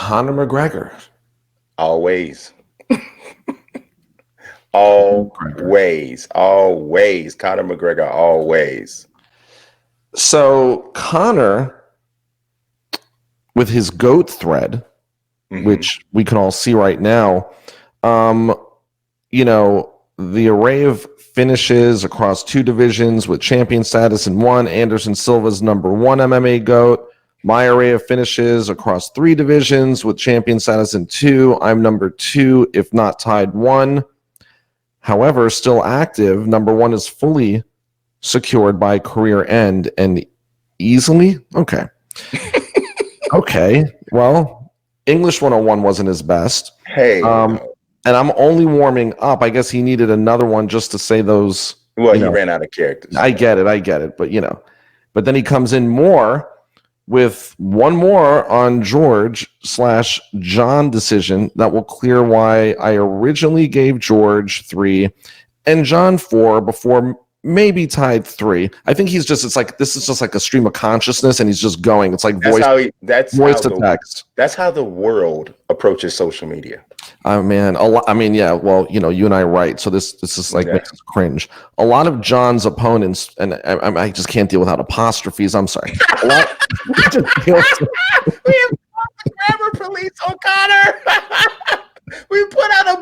Conor McGregor. Always. McGregor. Always. Conor McGregor, always. So Conor, with his GOAT thread, which we can all see right now, you know, the array of finishes across 2 divisions with champion status in 1, Anderson Silva's #1 MMA GOAT. My array of finishes across 3 divisions with champion status in 2. I'm #2, if not tied 1. However, still active, #1 is fully secured by career end and easily. Okay. Okay. Well, English 101 wasn't his best. Hey. And I'm only warming up. I guess he needed another one just to say those. Well, he ran out of characters. I get it. But then he comes in more with one more on George/John decision that will clear why I originally gave George 3 and John 4 before maybe tied 3. I think he's just, it's like, this is just like a stream of consciousness and he's just going. It's like voice to text. That's how the world approaches social media. Man, a lot. I mean, yeah. Well, you and I write, so this is like makes us cringe. A lot of John's opponents, and I just can't deal without apostrophes. I'm sorry. A lot. We have the grammar police on Conor. We put out a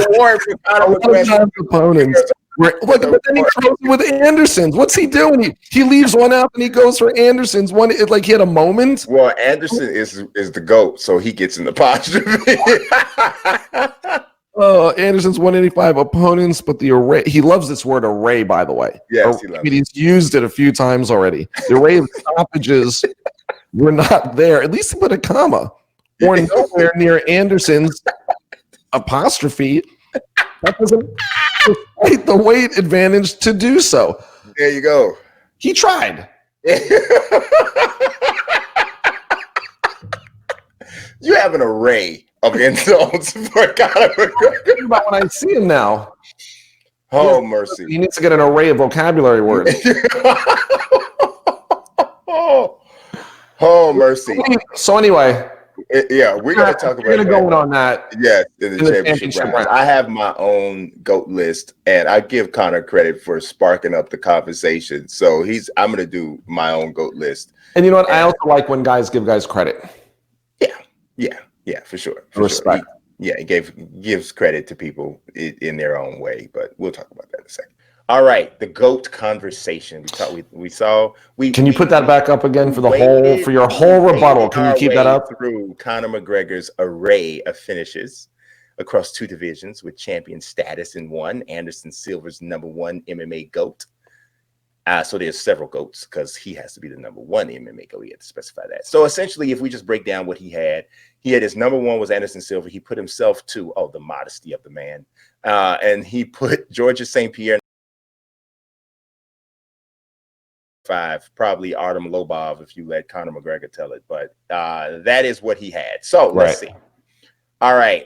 award for Conor McGregor. John's opponents. Look, but then he throws it with Anderson's. What's he doing? He leaves one out and he goes for Anderson's. One, like he had a moment. Well, Anderson is the GOAT, so he gets an apostrophe. Anderson's 185 opponents, but the array. He loves this word array, by the way. Yes, he loves it. He's used it a few times already. The array of stoppages were not there. At least he put a comma. Or nowhere near Anderson's apostrophe. That doesn't despite the weight advantage to do so. There you go. He tried. You have an array of insults for Conor McGregor. About when I see him now. Oh, mercy. He needs to get an array of vocabulary words. Oh, mercy. So anyway. Yeah, we're going to talk about that. Going on that. Yes, in the championship round. I have my own GOAT list, and I give Conor credit for sparking up the conversation. So I'm going to do my own GOAT list. And you know what? I also like when guys give guys credit. Yeah, for sure. Respect. He gives credit to people in their own way, but we'll talk about that in a second. All right, the GOAT conversation. Can you put that back up again for your whole rebuttal? Can you keep that up? Through Conor McGregor's array of finishes across 2 divisions with champion status in 1, Anderson Silva's #1 MMA GOAT. So there's several GOATs because he has to be the #1 MMA GOAT. He had to specify that. So essentially, if we just break down what he had his #1 was Anderson Silva. He put himself to the modesty of the man, and he put Georgia St Pierre 5, probably Artem Lobov if you let Conor McGregor tell it, but that is what he had. So let's see. All right,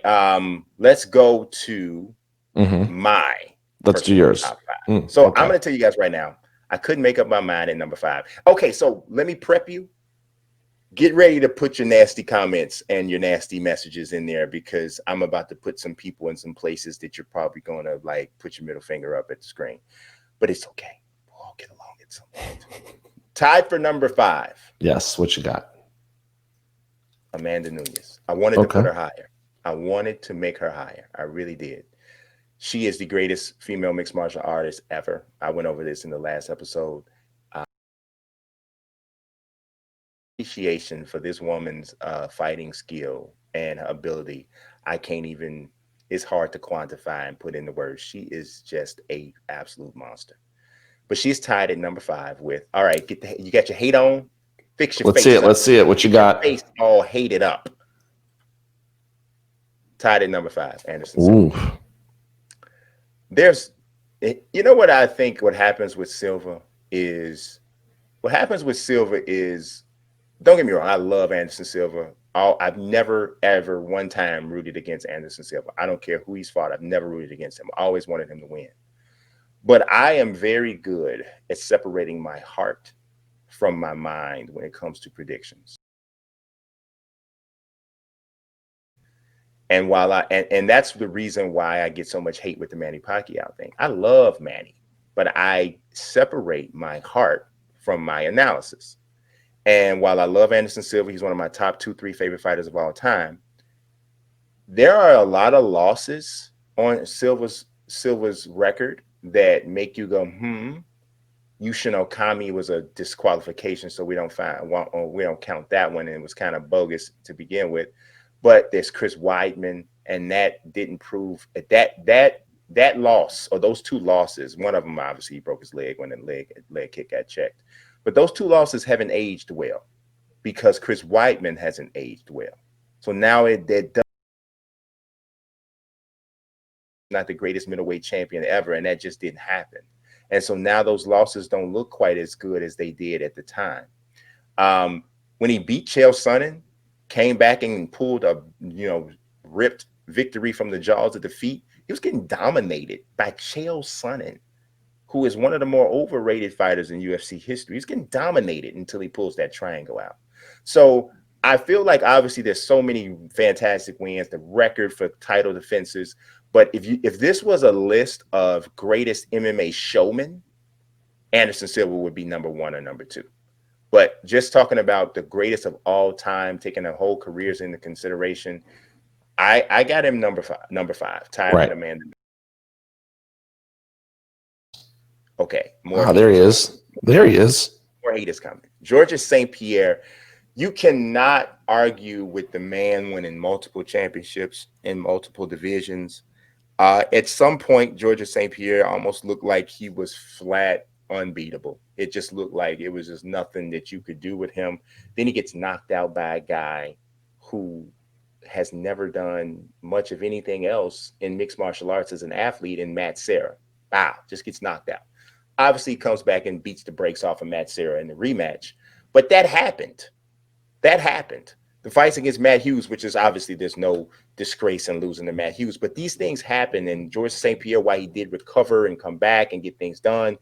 let's go to my. Let's do yours. Top 5. So I'm going to tell you guys right now, I couldn't make up my mind at #5. Okay, so let me prep you. Get ready to put your nasty comments and your nasty messages in there because I'm about to put some people in some places that you're probably going to like put your middle finger up at the screen. But it's okay. We'll all get along at some point. Tied for #5. Yes, what you got? Amanda Nunes. I wanted to put her higher. I wanted to make her higher. I really did. She is the greatest female mixed martial artist ever. I went over this in the last episode. Appreciation for this woman's fighting skill and ability. It's hard to quantify and put into words. She is just a absolute monster. But she's tied at #5 with, all right, you got your hate on? Fix your face. Let's see it. What you got? Face all hated up. Tied at #5, Anderson. Ooh. You know what I think what happens with Silva is, don't get me wrong, I love Anderson Silva. I've never, ever one time rooted against Anderson Silva. I don't care who he's fought. I've never rooted against him. I always wanted him to win. But I am very good at separating my heart from my mind when it comes to predictions. And while and that's the reason why I get so much hate with the Manny Pacquiao thing. I love Manny, but I separate my heart from my analysis. And while I love Anderson Silva, he's one of my top 2-3 favorite fighters of all time. There are a lot of losses on Silva's record that make you go, Yushin Okami was a disqualification, so we don't count that one, and it was kind of bogus to begin with. But there's Chris Weidman, and that didn't prove that loss, or those two losses. One of them, obviously, he broke his leg when the leg kick got checked. But those two losses haven't aged well because Chris Weidman hasn't aged well. So now they're not the greatest middleweight champion ever, and that just didn't happen. And so now those losses don't look quite as good as they did at the time. When he beat Chael Sonnen, came back and pulled a ripped victory from the jaws of defeat, he was getting dominated by Chael Sonnen, who is one of the more overrated fighters in UFC history. He's getting dominated until he pulls that triangle out. So I feel like obviously there's so many fantastic wins, the record for title defenses. But if this was a list of greatest MMA showmen, Anderson Silva would be number 1 or number 2. But just talking about the greatest of all time, taking their whole careers into consideration, I got him number 5, tied with Amanda. Okay. There he is. There he is. More hate is coming. Georges St Pierre, you cannot argue with the man winning multiple championships in multiple divisions. At some point, Georges St Pierre almost looked like he was flat unbeatable. It just looked like it was just nothing that you could do with him. Then he gets knocked out by a guy who has never done much of anything else in mixed martial arts as an athlete, in Matt Serra. Wow, just gets knocked out. Obviously, he comes back and beats the brakes off of Matt Serra in the rematch. But that happened. That happened. The fights against Matt Hughes, which is obviously there's no disgrace in losing to Matt Hughes, but these things happen. And Georges St Pierre, why he did recover and come back and get things done.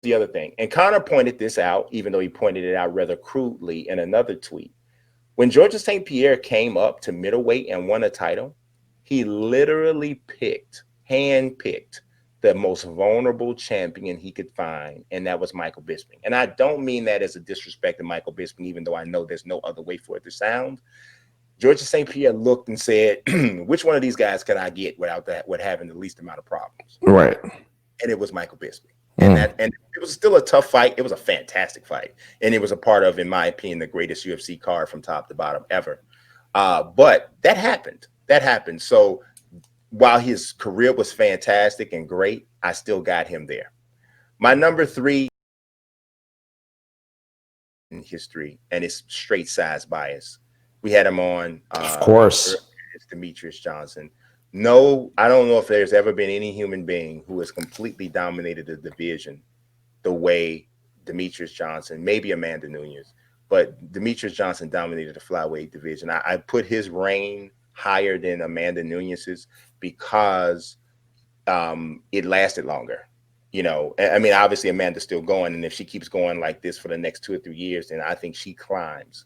The other thing, and Conor pointed this out, even though he pointed it out rather crudely in another tweet. When Georges St Pierre came up to middleweight and won a title, he literally handpicked the most vulnerable champion he could find, and that was Michael Bisping. And I don't mean that as a disrespect to Michael Bisping, even though I know there's no other way for it to sound. Georges St Pierre looked and said, which one of these guys can I get without having the least amount of problems? Right. And it was Michael Bisping. And it was still a tough fight. It was a fantastic fight. And it was a part of, in my opinion, the greatest UFC card from top to bottom ever. But that happened. So while his career was fantastic and great, I still got him there. My number 3 in history, and it's straight size bias. We had him on. Of course. It's Demetrius Johnson. No, I don't know if there's ever been any human being who has completely dominated the division the way Demetrius Johnson, maybe Amanda Nunes, but Demetrius Johnson dominated the flyweight division. I put his reign higher than Amanda Nunes's because it lasted longer. I mean, obviously Amanda's still going, and if she keeps going like this for the next 2 or 3 years, then I think she climbs.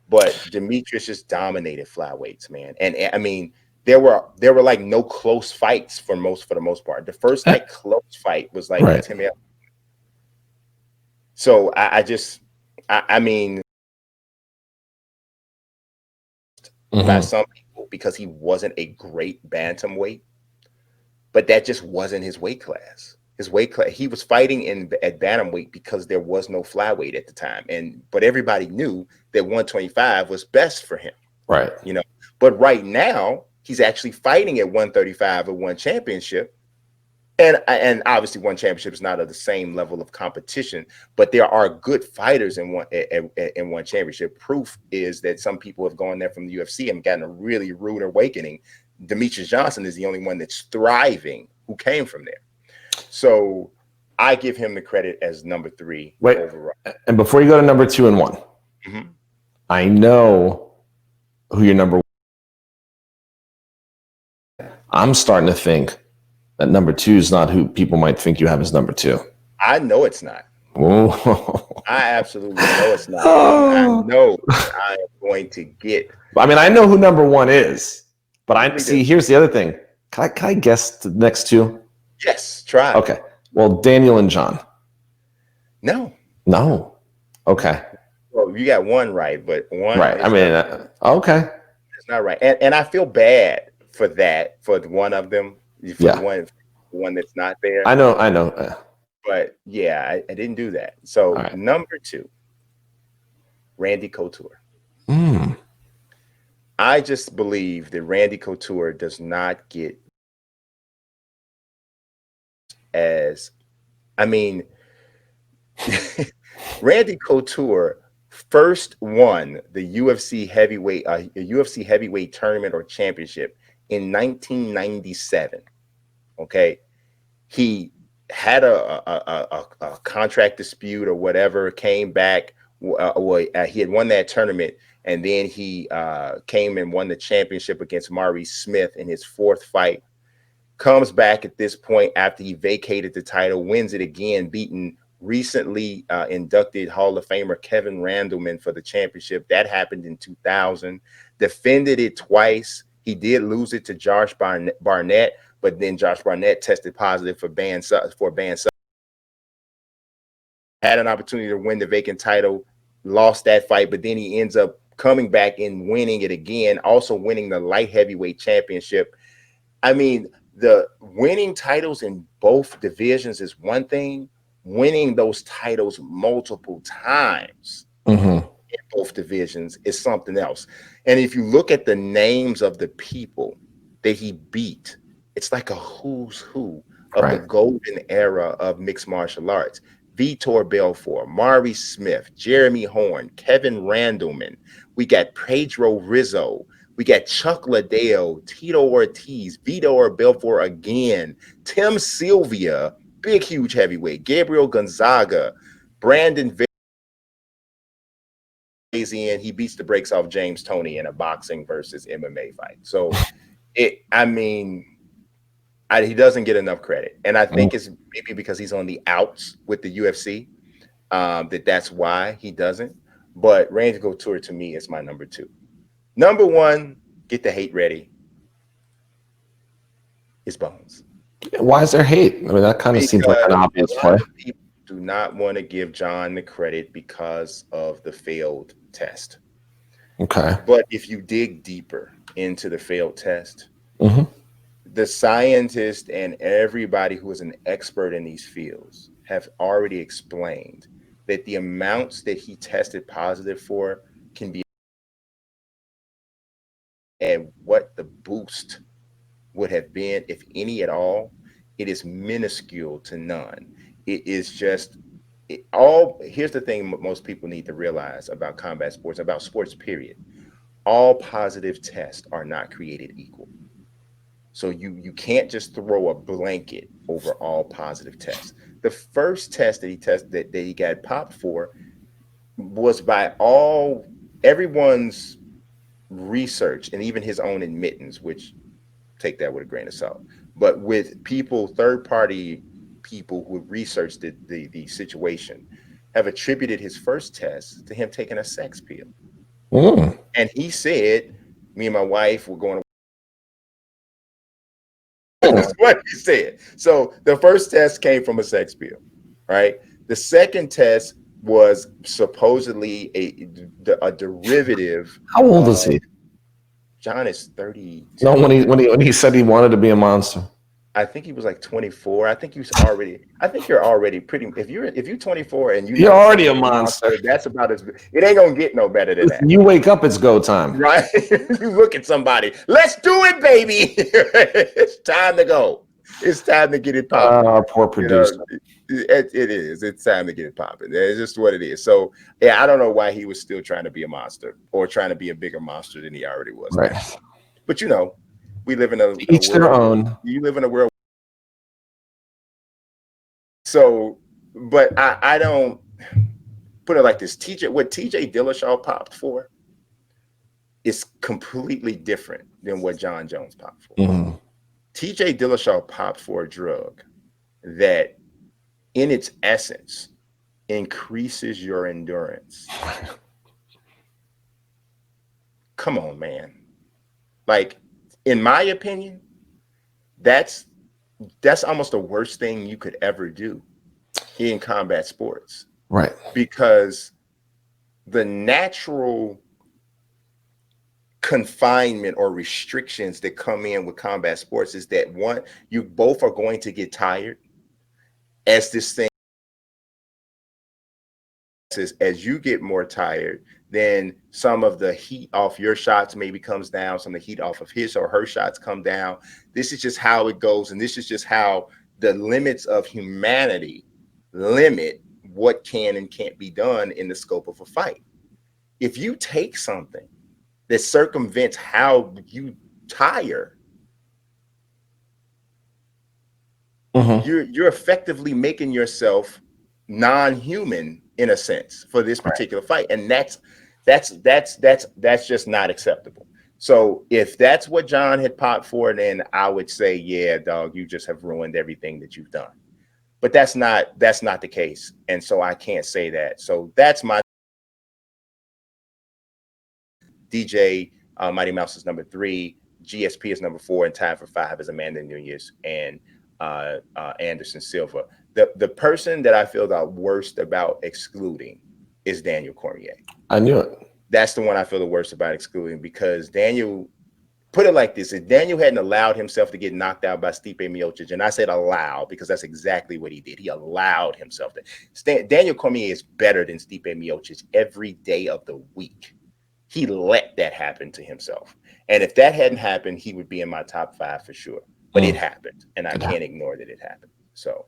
But Demetrius just dominated flyweights, man. And I mean, there were like no close fights for the most part. The first like close fight was like Tim Elliott. So I mean, by some people, because he wasn't a great bantamweight, but that just wasn't his weight class. His weight class, he was fighting at bantamweight because there was no flyweight at the time, but everybody knew that 125 was best for him. Right. But right now he's actually fighting at 135 at one championship. And obviously one championship is not of the same level of competition, but there are good fighters in one championship. Proof is that some people have gone there from the UFC and gotten a really rude awakening. Demetrius Johnson is the only one that's thriving who came from there. So I give him the credit as number 3 overall. And before you go to number 2 and 1, I know who your number 1. I'm starting to think that number 2 is not who people might think you have as number 2. I know it's not. Oh. I absolutely know it's not. I Oh. know I am going to get. I mean, I know who number one is, but I Really do. see. Here's the other thing. Can I guess the next two? Yes, try. Okay. Well, Daniel and John. No. No. Okay. Well, you got one right, but one Right. I is mean, not, okay. it's not right. And I feel bad for that, for one of them, for Yeah. the one that's not there. I know. I know. But yeah, I didn't do that. All So right. number 2, Randy Couture. Mm. I just believe that Randy Couture does not get as, I mean, Randy Couture first won the UFC heavyweight, a UFC heavyweight tournament or championship in 1997. Okay, he had a contract dispute or whatever, came back. He had won that tournament, and then he came and won the championship against Maurice Smith in his 4th fight. Comes back at this point after he vacated the title, wins it again, beating recently inducted Hall of Famer Kevin Randleman for the championship. That happened in 2000. Defended it twice. He did lose it to Josh Barnett, but then Josh Barnett tested positive for banned. Had an opportunity to win the vacant title, lost that fight, but then he ends up coming back and winning it again, also winning the light heavyweight championship. I mean, the winning titles in both divisions is one thing. Winning those titles multiple times in both divisions is something else. And if you look at the names of the people that he beat, it's like a who's who of the golden era of mixed martial arts. Vitor Belfort, Maurice Smith, Jeremy Horn, Kevin Randleman. We got Pedro Rizzo. We got Chuck Liddell, Tito Ortiz, Vitor Belfort again, Tim Sylvia, big, huge heavyweight, Gabriel Gonzaga, Brandon Vazian. He beats the brakes off James Toney in a boxing versus MMA fight. So, he doesn't get enough credit. And I think it's maybe because he's on the outs with the UFC, that's why he doesn't. But Randy Couture to me is my number 2. Number 1, get the hate ready, is Bones. Why is there hate? I mean, that kind of seems like an obvious a play. lot of people do not want to give John the credit because of the failed test. Okay. But if you dig deeper into the failed test, the scientists and everybody who is an expert in these fields have already explained that the amounts that he tested positive for can be, and what the boost would have been, if any at all, it is minuscule to none. It is just here's the thing most people need to realize about combat sports, about sports, period. All positive tests are not created equal. So you can't just throw a blanket over all positive tests. The first test that he got popped for was by everyone's research and even his own admittance, which take that with a grain of salt. But with people, third-party people who researched the situation, have attributed his first test to him taking a sex pill. And he said, me and my wife were going to. That's what he said. So the first test came from a sex pill, right? The second test was supposedly a derivative. How old is he? John is 30. No, when he said he wanted to be a monster. I think he was like 24. I think you're already pretty. If you're 24 and you're already a monster. That's about as. It ain't gonna get no better than that. You wake up, it's go time. Right? You look at somebody. Let's do it, baby. It's time to go. It's time to get it popping. Our poor producer. It is. It's time to get it popping. It's just what it is. So yeah, I don't know why he was still trying to be a monster or trying to be a bigger monster than he already was. Right. But we live in a each world, their own. You live in a world. So, but I don't put it like this. What TJ Dillashaw popped for is completely different than what John Jones popped for. TJ Dillashaw popped for a drug that, in its essence, increases your endurance. Come on, man. Like, in my opinion, that's almost the worst thing you could ever do in combat sports. Right. Because the natural confinement or restrictions that come in with combat sports is that, one, you both are going to get tired as this thing, as you get more tired, then some of the heat off your shots maybe comes down, some of the heat off of his or her shots come down. This is just how it goes, and this is just how the limits of humanity limit what can and can't be done in the scope of a fight. If you take something that circumvents how you tire, you're effectively making yourself non-human in a sense for this particular fight, and that's just not acceptable. So if that's what John had popped for, then I would say, yeah, dog, you just have ruined everything that you've done. But that's not the case, and so I can't say that. So that's my DJ. Mighty Mouse is number 3, GSP is number 4, and tied for 5 is Amanda Nunes and Anderson Silva. The person that I feel the worst about excluding is Daniel Cormier. I knew it. That's the one I feel the worst about excluding, because Daniel, put it like this, if Daniel hadn't allowed himself to get knocked out by Stipe Miocic, and I said allow because that's exactly what he did. He allowed himself to. Daniel Cormier is better than Stipe Miocic every day of the week. He let that happen to himself. And if that hadn't happened, he would be in my top 5 for sure. But it happened, and I can't ignore that it happened. So